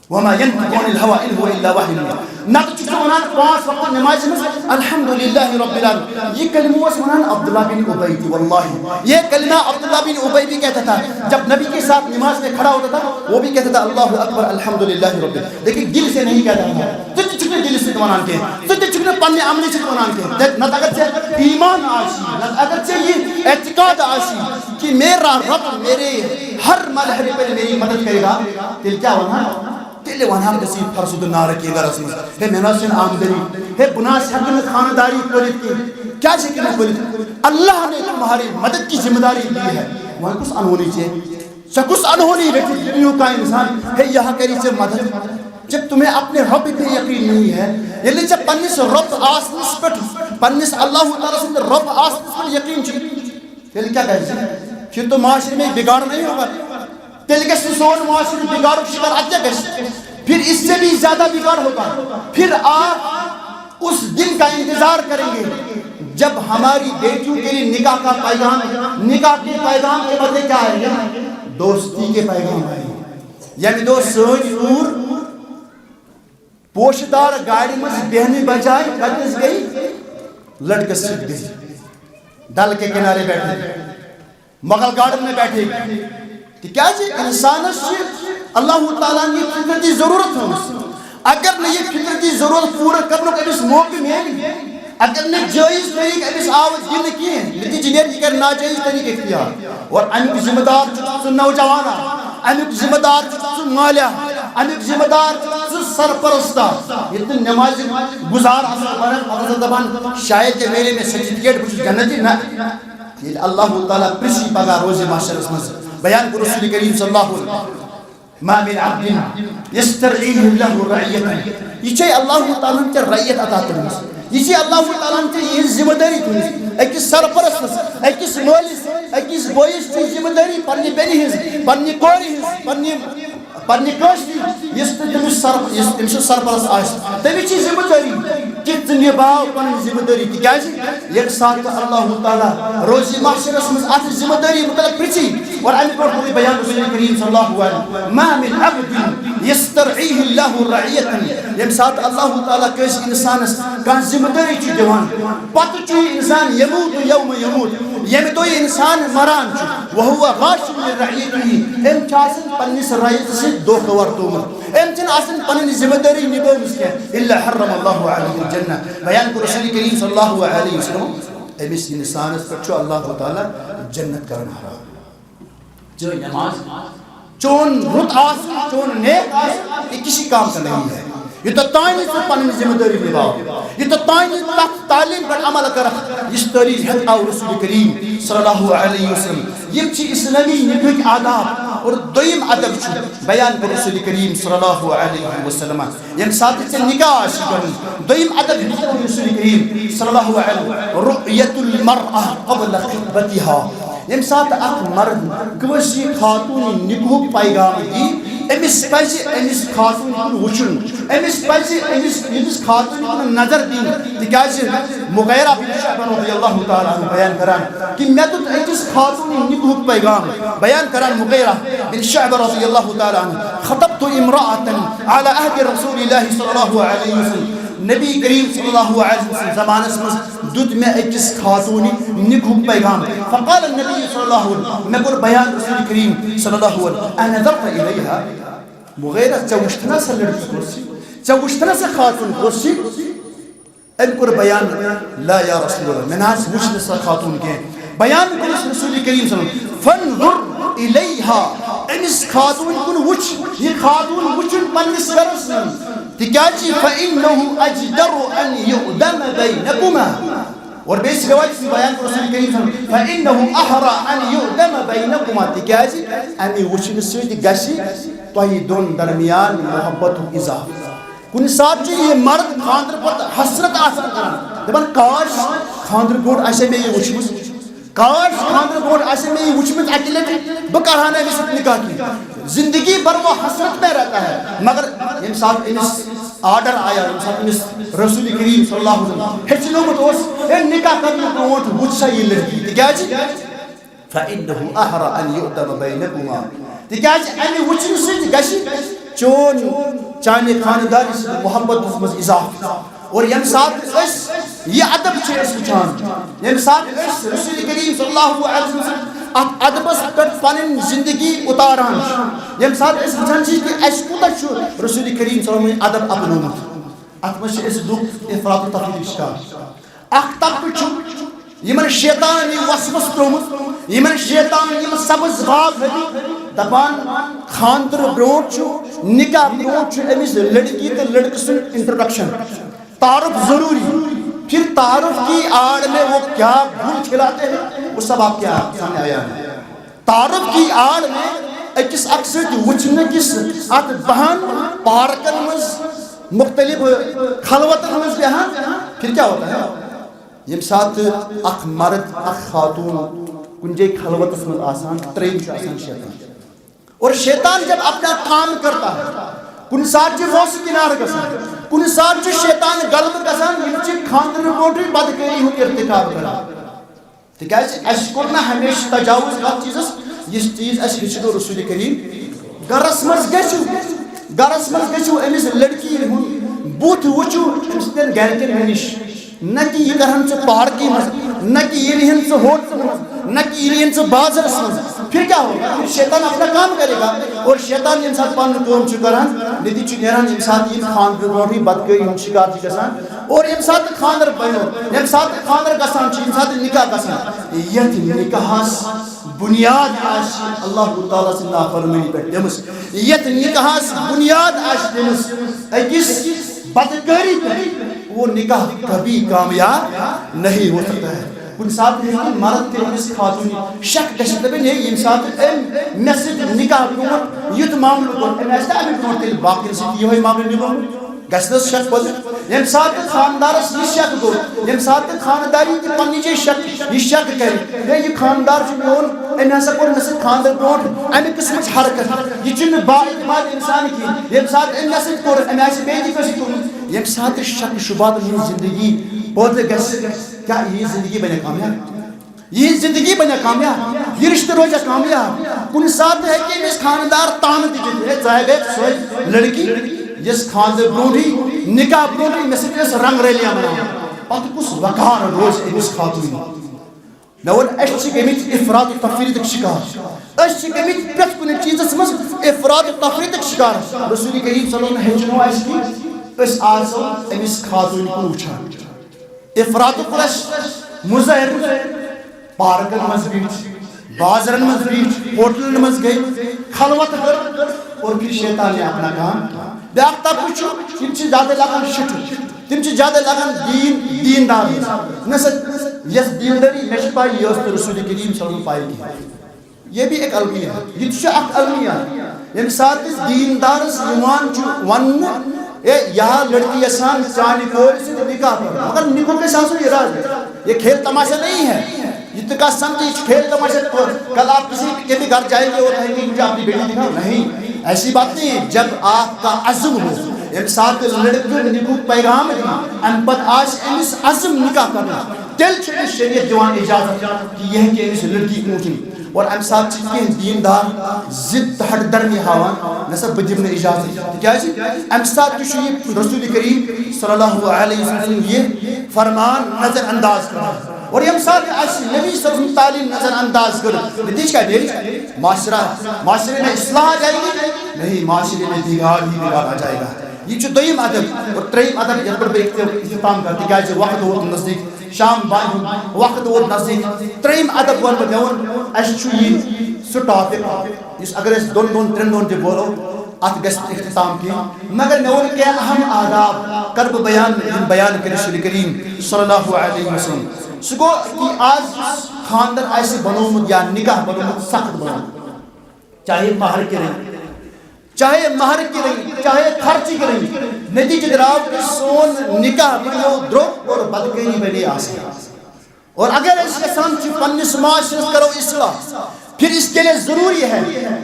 وما ينطق عن الهوى إن هو إلا وحي يوحى نہ تو چھ ونان پانچ وقت نماز میں الحمدللہ رب العالمین یہ کلمہ اس ونان عبداللہ بن ابی واللہ یہ کلمہ عبداللہ بن ابی بھی کہتا تھا جب نبی کے ساتھ نماز میں کھڑا ہوتا تھا وہ بھی کہتا تھا اللہ اکبر الحمدللہ رب العالمین لیکن دل سے نہیں کہتا تھا تو چکنے دل سے ونان کے تو چکنے پنے عمل سے ونان کے نہ اگر سے ایمان آشی نہ اگر سے یہ اعتقاد آشی کہ میرا رب میرے ہر مرحلے پر میری مدد کرے گا دل کیا ونان تیلے وانہا کسی فرسود نار کی غرص میں ہے محنسن آمدنی ہے بناس حقن خانداری پولیت کی کیا شکل ہے پولیت اللہ نے تمہاری مدد کی ذمہ داری دی ہے وہاں کس انہونی چاہیے کس انہونی رکھتی دنیا کا انسان ہے یہاں کری سے مدد جب تمہیں اپنے رب پہ یقین نہیں ہے یعنی جب پنس رب آسنس پر پنس اللہ تعالیٰ سے رب آسنس پر یقین چاہیے یعنی کیا کہتے ہیں پھر تو معاشرے میں بگاڑ نہیں ہوگا تیل کے سون معاشرے بگاڑ شکر اچھا گشت پھر اس سے بھی زیادہ بگاڑ ہوگا پھر آپ اس دن کا انتظار کریں گے جب ہماری بیٹیوں کے لیے نکاح کا پیغام نکاح کے پیغام کے بدلے کیا آئے گا دوستی کے پیغام آئے گا یعنی دو سوچ اور پوشدار گاڑی میں بہنی بجائے کتنس گئی لڑکے سکھ گئی ڈل کے کنارے بیٹھے مغل گارڈن میں بیٹھے کیا جی انسان اللہ تعالیٰ نے فطرتی ضرورت ہے اگر نہیں یہ فطرتی ضرورت پورا کرنے کا اس موقع میں اگر نے جائز طریقہ اس آواز دن کی ہے لیکن جنہیں یہ کر ناجائز طریقہ اختیار اور امیک ذمہ دار چکسو نوجوانا امیک ذمہ دار چکسو مالیہ امیک ذمہ دار چکسو سرپرستا یہ تو نماز گزار اصل مرم حضرت دبان شاید میرے میں سرٹیفکیٹ کچھ جنتی نہ یہ اللہ تعالیٰ پرسی پگا روز معاشر اس میں بیان کو رسول کریم صلی اللہ علیہ وسلم ما من عبد يسترعيه له رعیتا یہ چھے اللہ تعالیٰ نے رعیت عطا کرنس یہ چھے اللہ تعالیٰ نے یہ ذمہ داری کرنس ایکس سرپرستس ایکس مولس ایکس بوئیس چھے ذمہ داری پنی بینی ہز پنی کوری ہز پنی کاشتی یہ تمہیں سرپرست آئیس تمہیں چھے ذمہ داری کت نباو پنی ذمہ داری کیا جی یک ساتھ اللہ تعالیٰ روزی محشر اسمز آتی ذمہ داری مطلق پرچی اور انی پر خودی بیان رسول کریم صلی اللہ علیہ وسلم ما من عبد یسترعیه اللہ رعیتا یم ساتھ اللہ تعالیٰ کیس انسان کان ذمہ داری چی دیوان پت چی انسان یموت یوم یموت یم تو انسان مران چی وہو غاشم لرعیتی ام چاسن پنیس رعیت سے دو خور تومر ام چن آسن پنی ذمہ داری نبو مسکے اللہ حرم اللہ علیہ الجنہ بیان کو رسول کریم صلی اللہ علیہ وسلم امس انسان اس پر چھو اللہ تعالیٰ جنت کرنا حرام جو نماز چون رت آسن چون نیک آسن یہ کسی کام کا نہیں ہے یہ تو تائنی سے پنی ذمہ داری نباؤ یہ تو تائنی تعلیم پر عمل کرک اس تعلیم حد آو رسول کریم صلی اللہ علیہ وسلم یہ چی اسلامی نبوک آداب اور دویم ادب چھو بیان پر رسول کریم صلی اللہ علیہ وسلم یم ساتھ سے نکاح شکرن دویم ادب رسول کریم صلی اللہ علیہ وسلم رؤیت المرأة قبل خطبتها یم ساتھ اک مرد کورسی خاتون نکوح پیغام دی امس پزِ امس خاتون کن وچن امس پزِ امس خاتون کن نظر دین تکیازِ مغیرہ بن شعبہ رضی اللہ تعالیٰ عنہ بیان کران کہ میں تو اکس خاتون نکوح پیغام بیان کران مغیرہ بن شعبہ رضی اللہ تعالیٰ عنہ خطبت امرأة على عهد رسول اللہ صلی اللہ علیہ وسلم نبی کریم صلی اللہ علیہ وسلم زمان اسمس دود میں اکس خاتونی نکوح پیغام فقال النبی صلی اللہ علیہ وسلم میں پر بیان رسول کریم صلی اللہ علیہ وسلم انظرت الیہا مغیرہ چوشتنا سے لڑکی کرسی چوشتنا سے خاتون کرسی ان پر بیان لا یا رسول اللہ میں ناس وشن سے خاتون کے بیان کرس رسول کریم صلی اللہ علیہ وسلم فانظر الیہا انس خاتون کن وچ یہ خاتون وچن پنس کرسن تکاچی فإنه أجدر أن يؤدم بينكما اور بیس روایت سے بیان کو رسول کریم صلی اللہ علیہ وسلم فإنه أحرى أن يؤدم بينكما تکاچی امی وچن سویدی گشی توہی دون درمیان محبت و اضافہ کن ساتھ جو یہ مرد خاندر پر حسرت آسان کرنا دپان کاش خاندر برونٛٹھ آسہِ مےٚ یہِ وٕچھمٕژ کاش خاندر برونٛٹھ آسہِ مےٚ یہِ وٕچھمٕژ اَکہِ لٹہِ بہٕ کرہا نہٕ أمِس سۭتۍ نکاح کینٛہہ زندگی بھر وہ حسرت میں رہتا ہے مگر ییٚمہِ ساتہٕ أمِس آرڈر آیا ییٚمہِ ساتہٕ أمِس رسول کریم صلی اللہ علیہ وسلم ہیٚچھنومُت اوس ہے نکاح کرنہٕ برونٛٹھ وٕچھ سا یہِ لڑکی تِکیٛازِ فإنه أحرى أن يؤتم بينكما تِکیٛازِ اَمہِ وٕچھنہٕ سۭتۍ گژھِ چون چانہِ خاندارِ سۭتۍ محبتس منٛز اضافہٕ اور ییٚمہِ ساتہٕ أسۍ یہِ ادب چھِ أسۍ وٕچھان ییٚمہِ ساتہٕ أسۍ رسول کریم صلی اللہ علیہ وسلم اتھ ادبس پٮ۪ٹھ پنٕنۍ زندگی اتاران چھِ ییٚمہِ ساتہٕ أسۍ وٕچھان چھِ کہِ اَسہِ کوٗتاہ چھُ رسول کریم صلی اللہ علیہ وسلم ادب اپنومُت اتھ منٛز چھِ أسۍ لُکھ افراط و تفریٖط شکار اکھ طبقہٕ چھُ یمن شیطان یہِ وسوس ترومُت یمن شیطان یِم سبز باغ ہدی دپان خاندر برونٛٹھ چھُ نکاح برونٛٹھ چھُ أمِس لڑکی تہٕ لڑکہٕ سُنٛد انٹروڈکشن تعارف ضروری پھر تعارف کی آڑ میں وہ کیا بھول کھلاتے ہیں وہ سب آپ کے سامنے آیا ہے تعارف کی آڑ میں اکس اکثر وچھنے کس ات بہن پارکن مز مختلف خلوتن مز بہن پھر کیا ہوتا ہے یم ساتھ اخ مرد اخ خاتون کن جائے خلوتس مز آسان تریم آسان شیطان اور شیطان جب اپنا کام کرتا ہے کن ساتھ روس کنار گسان کن ساتھ شیطان غلط گسان یم خاندر برونٛٹھٕے بدکٲری ہُنٛد ارتکاب کران تِکیٛازِ اَسہِ کوٚر نہٕ ہمیشہ تجاوُز اتھ چیٖزس یُس چیٖز اَسہِ ہیٚچھنو رسول کریم گرس منٛز گژھِو أمِس لڑکی ہُنٛد بُتھ وٕچھِو أمۍ سٕنٛدٮ۪ن گرِکٮ۪ن نِش نہ کہ یہ کرہن ژٕ پارکہِ منٛز نہ کہ یہ نِہن ژٕ ہوٹلس منٛز نہ کہ یہ نِہن ژٕ بازرس منٛز پھر کیا ہوگا پھر شیطان اپنا کام کرے گا اور شیطان ییٚمہِ ساتہٕ پنُن کٲم چھُ کران نٔتیٖجہٕ چھُ نیران ییٚمہِ ساتہٕ یِم خاندر برونٛٹھٕے بدکٲری ہُنٛد شِکار چھِ گژھان اور ییٚمہِ ساتہٕ خاندر بنیو ییٚمہِ ساتہٕ خاندر گژھان چھُ ییٚمہِ ساتہٕ نکاح گژھان یتھ نکاحس بنیاد آسہِ اللہ تعالیٰ سٕنٛدِ نافرمٲنی پٮ۪ٹھ دِمٕژ یتھ نکاحس بنیاد آسہِ دِمٕژ أکِس بدکٲری پٮ۪ٹھ وہ نکاح کبھی کامیاب نہیں ہو سکتا ہے کُنہِ ساتہٕ ہیٚکہِ مرد تہِ أمِس خاتوٗنہِ شک گژھِتھ دَپن ہے ییٚمہِ ساتہٕ أمۍ مےٚ سۭتۍ نکاح برونٛٹھ یُتھ معاملہٕ کوٚر أمۍ آسہِ نہٕ اَمہِ برونٛٹھ تیٚلہِ باقین سۭتۍ یِہوے معاملہٕ نِبومُت گژھِ نہٕ شک پتہٕ ییٚمہِ ساتہٕ خاندارس یہِ شک گوٚو ییٚمہِ ساتہٕ خانداری تہِ پننہِ جایہِ شک یہِ شک کرِ ہے یہِ خاندار چھُ میون أمۍ ہسا کوٚر مےٚ سۭتۍ خاندر برونٛٹھ اَمہِ قٕسمٕچ حرکت یہِ چھُنہٕ با اعتماد اِنسان کینٛہہ ییٚمہِ ساتہٕ أمۍ مےٚ سۭتۍ کوٚر أمۍ آسہِ بیٚیہِ تہِ کٲنٛسہِ کوٚرمُت ییٚمہِ ساتہٕ شک شُبات میٲنۍ زندگی پٲدٕ گژھِ کیٛاہ یِہنٛز زندگی بنے کامیاب یِہنٛز زندگی بنے کامیاب یہِ رشتہٕ روزِ کامیاب کُنہِ ساتہٕ ہیٚکہِ أمِس خاندار تانہٕ تہِ دِتھ ہے ژٕ ہے گٔیکھ سۄے لڑکی یس خاندر برونٛٹھٕے نکاح برونٛٹھٕے مےٚ سۭتۍ ٲس رنگ ریلیاں مناوان پتہٕ کُس وقار روزِ أمِس خاتوٗنہِ مےٚ ووٚن أسۍ چھِ گٔمٕتۍ افراط و تفریٖطٕکۍ شِکار أسۍ چھِ گٔمٕتۍ پرٛٮ۪تھ کُنہِ چیٖزس منٛز افراط و تفریٖطٕکۍ شِکار رسول کریم صلی اللہ علیہ وسلم ہیٚچھنو اَسہِ کہِ أسۍ آسو أمِس خاتوٗنہِ کُن وٕچھان افراط کوٚر اَسہِ مُظٲہرٕ پارکن منٛز بیٖٹھۍ بازرن منٛز بیٖٹھۍ ہوٹلن منٛز گٔے خلوت کٔر اور پھر شیطان نے اپنا کام بیٛاکھ طبقہٕ چھُ یِم چھِ زیادٕ لگان شُٹھٕ تِم چھِ زیادٕ لگان دیندار نہ سا یس دیندٲری مےٚ چھِ پاے یہِ ٲس نہٕ رسول کریم صلی اللہ علیہ وسلم پاے کینٛہہ یہ بھی ایک المیہ ہے یہ چھُ اکھ المیہ ییٚمہِ ساتہٕ دیندارس یِوان چھُ وننہٕ اے یہاں لڑکی یژھان چانہِ کورِ سۭتۍ نکاح کرُن مگر نکاح گژھِ آسُن ارادٕ یہ کھیل تماشا نہیں ہے یہ تو کا سمجھے کھیل تماشا کل آپ کسی کے بھی گھر جائیں گے اور کہیں گے مجھے اپنی بیٹی دکھاؤ نہیں ایسی بات نہیں ہے جب آپ کا عزم ہو ییٚمہِ ساتہٕ لڑکہٕ نکاحُک پیغام دی امہِ پتہٕ آسہِ أمِس عزم نکاح کرنا تیٚلہِ چھُ أمِس شریعت دِوان اجازت کہ یہِ ہیٚکہِ أمِس لڑکی کُن وٕچھِنۍ اور امہِ ساتہٕ چھِ کینٛہہ دیندار ضد ہٹ درمی ہاوان نہ سا بہٕ دِمہٕ نہٕ اجازت تِکیٛازِ امہِ ساتہٕ تہِ چھُ یہِ رسول کریم صلی اللہ علیہ وسلم یہ فرمان نظر انداز کران اور ییٚمہِ ساتہٕ اَسہِ نبی صلی اللہ علیہ وسلم تعلیٖم نظر انداز کٔر نتیجہ کیا دے معاشرے میں اصلاح آ جائے گی نہیں معاشرے میں بگاڑ ہی بگاڑ آ جائے گا یہ چھُ دوٚیِم ادب اور ترٛیٚیِم ادب یتھ پٮ۪ٹھ بہٕ اختتام کرٕ تِکیٛازِ وقت ووت نزدیٖک شام بانہِ ہُنٛد وقت ووت نزدیٖک ترٛیٚیِم ادب وَنہٕ بہٕ مےٚ ووٚن اَسہِ چھُ یہِ سُہ ٹاپِک یُس اگر أسۍ دۄن دۄن ترٛٮ۪ن دۄہن تہِ بولو اتھ گژھِ نہٕ اختتام کینٛہہ مگر مےٚ ووٚن کینٛہہ اہم آداب کرٕ بہٕ بیان کٔرِتھ رسول کریم صلی اللہ علیہ وسلم سُہ گوٚو کہ آز یُس خاندر آسہِ بنومُت یا نکاح بنومُت سخت بنومُت چاہے مہر کٔرِتھ چاہے مہر کی رہی چاہے خرچ کی رہی نتیجہ دراؤ کہ سون نکاح بنو درو اور بدکری بنے آسان اور اگر اس کے سامنے پنس معاشرس کرو اصلاح پھر اس کے لیے ضروری ہے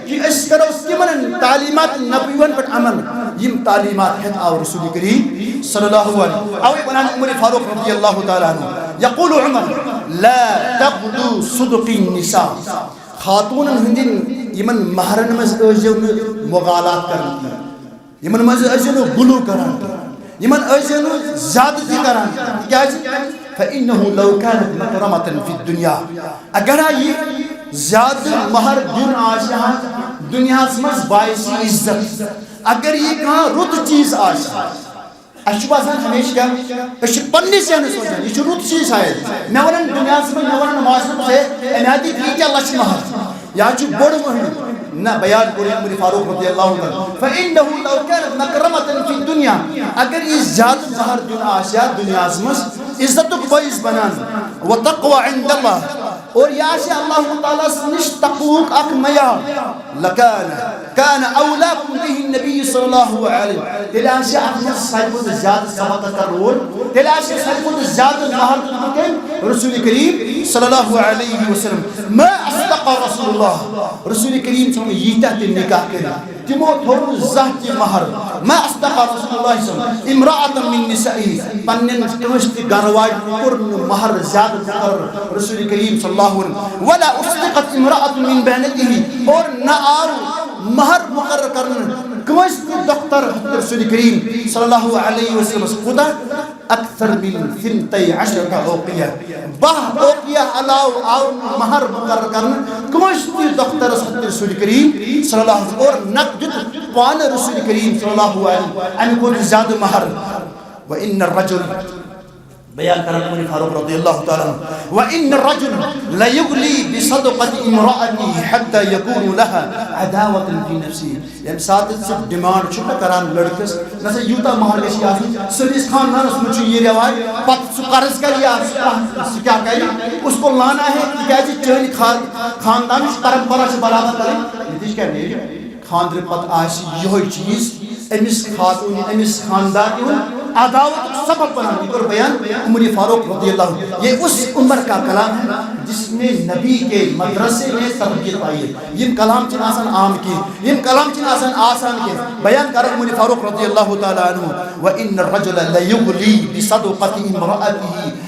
کہ اس کرو تمن تعلیمات نبیون پر عمل یم تعلیمات ہیں اور رسول کریم صلی اللہ علیہ وسلم اور ابن عمر فاروق رضی اللہ تعالی عنہ یقول عمر لا تغدو صدق النساء خاتون ہندین یمن مہرن مز ازو مغالات کرن یمن مز ازو غلو کرن یمن ازو زیادتی کرن کیا فإنه لو كانت مكرمة في الدنيا اگر یہ زیادہ مہر دن آشا دنیا مز باعث عزت اگر یہ کہاں رت چیز آشا اچھو باسان ہمیشہ کیا اچھو پنی سے ہمیں سوچا یہ رت چیز آئے میں ونن دنیا میں میں ونن معاشرت سے انہاتی کی کیا لچ مہر یا چو بڑ مہر نہ بیان کو عمر فاروق رضی اللہ عنہ فإنه لو كانت مكرمة في الدنيا اگر یہ زیادہ مہر دن آشا دنیا مز عزت کو باعث بنان وتقوى عند الله اور یا سے اللہ تعالیٰ سنش تقوق اک میار كان اولاکم به النبی صلی اللہ علیہ وسلم تلا سے احمد صاحب زیادہ سبقت رول تلا سے صاحب زیادہ مہر دن رسول کریم صلی اللہ علیہ وسلم ما اصدق رسول اللہ رسول کریم صلی اللہ علیہ وسلم نکاح کرنا تمو تھوڑ زہت مہر ما اصدق رسول اللہ صلی اللہ علیہ وسلم امرأة من نسائی پنن کمشت گروائی قرن مہر زیادہ ذکر رسول کریم صلی اللہ علیہ وسلم ولا اصدقت امرأة من بہنته اور نہ آو مہر مقرر کرنا کمشت دختر رسول کریم صلی اللہ علیہ وسلم خدا اکثر من 12 اوقیہ باہ اوقیہ علاو آو مہر مقرر کرنا کمشت دختر رسول کریم صلی اللہ علیہ وسلم اور نقدت پان رسول کریم صلی اللہ علیہ وسلم ان کو زیادہ مہر وإن الرجل بیان کرنا عمر فاروق رضی اللہ تعالی عنہ وإن الرجل لا يغلي بصدقة امرأته حتى يكون لها عداوة في نفسه یم ساتھ سے ڈیمانڈ چھپا کران لڑکس نسا یوتا مہر گشی آسی سلیس خان نانس مجھے یہ روائی پت سو قرض کری آسی کیا کہی اس کو لانا ہے کہ جی چہنی خاندان پرمپرا سے برابر کریں نتیج کیا نہیں خاندر پت آسی یہ چیز امس خاتون امس خاندان عداوت سبب بنانے اور بیان عمر فاروق رضی اللہ عنہ یہ اس عمر کا کلام ہے جس میں نبی کے مدرسے میں تربیت آئی ہے یہ کلام چن آسان عام کی یہ کلام چن آسان آسان کے بیان کر عمر فاروق رضی اللہ تعالی عنہ وَإِنَّ الرَّجُلَ لَيُغْلِي بِصَدُقَةِ امْرَأَتِهِ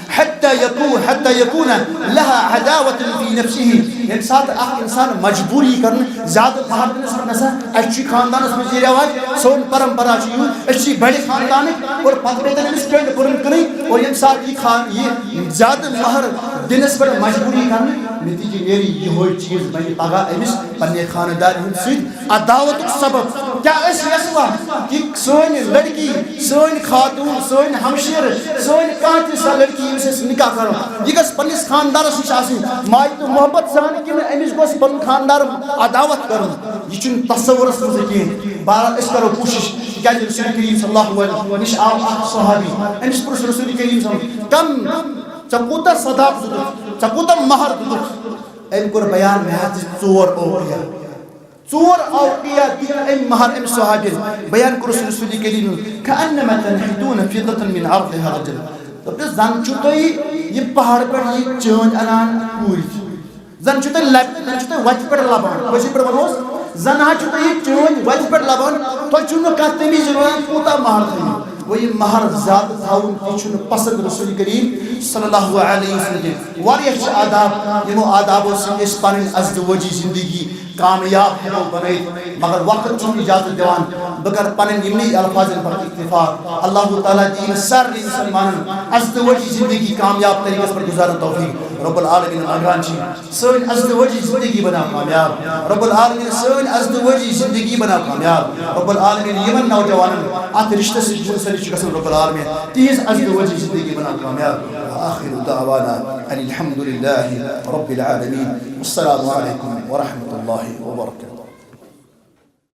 حتى يكون لها عداوة في نفسه ایک ساتھ انسان مجبوری کرنا زیادہ مہر دن سر نسا اچھی خاندان اس میں یہ رواج سون پرمپرا چیو اچھی بڑی خاندان اور پت بیتن اس پینڈ پرن کریں اور ایک ساتھ یہ زیادہ مہر دن اس پر مجبوری کرنا نتیجہ میری یہ ہوئی چیز میں پگا امس پنے خاندان ہند سید عداوت سبب کیا اس یسوا کہ سون لڑکی سون خاتون سون ہمشیر سون کانتی سا لڑکی سے نکاح کرو یہ گس پنس خاندار سے آسی مائی تو محبت سان کہ امس گس پن خاندار عداوت کرو یہ چن تصور سے کہ بار اس کرو کوشش کہ رسول کریم صلی اللہ علیہ وسلم نش آپ صحابی امس پر رسول کریم صلی اللہ علیہ وسلم کم چکوتا صداق چکوتا مہر ان کو بیان میں ہے ژور اوقیہ ان مہر ام صحابی بیان کو رسول کریم کانما تنحتون فضة من عرض هذا الرجل تو زن چوتوی یہ پہاڑ پر یہ چوند انان پوری زن چوتوی وچ پر لبان وچ پر بنوس زن ہا چوتوی چوند وچ پر لبان تو چونو کا تمیز روان کوتا مہر تھی وہ یہ مہر زیادہ تھاون پیچھن پسند رسول کریم صلی اللہ علیہ وسلم واریہ آداب یہ آداب سے اس پن ازدواجی زندگی کامیاب ہے بنائی مگر وقت چون اجازت دیوان بگر پنن یمنی الفاظ پر اکتفا اللہ تعالی دین سر مسلمان ازدواجی زندگی کامیاب طریقے پر گزارن توفیق رب العالمین آگان چی سون ازدواجی زندگی بنا کامیاب رب العالمین سون ازدواجی زندگی بنا کامیاب رب العالمین یمن نوجوانن آت رشتہ سے جن سری چکسن رب العالمین تیز ازدواجی زندگی بنا کامیاب آخر دعوانا ان الحمد لله رب العالمين والسلام عليكم ورحمة الله وبركاته.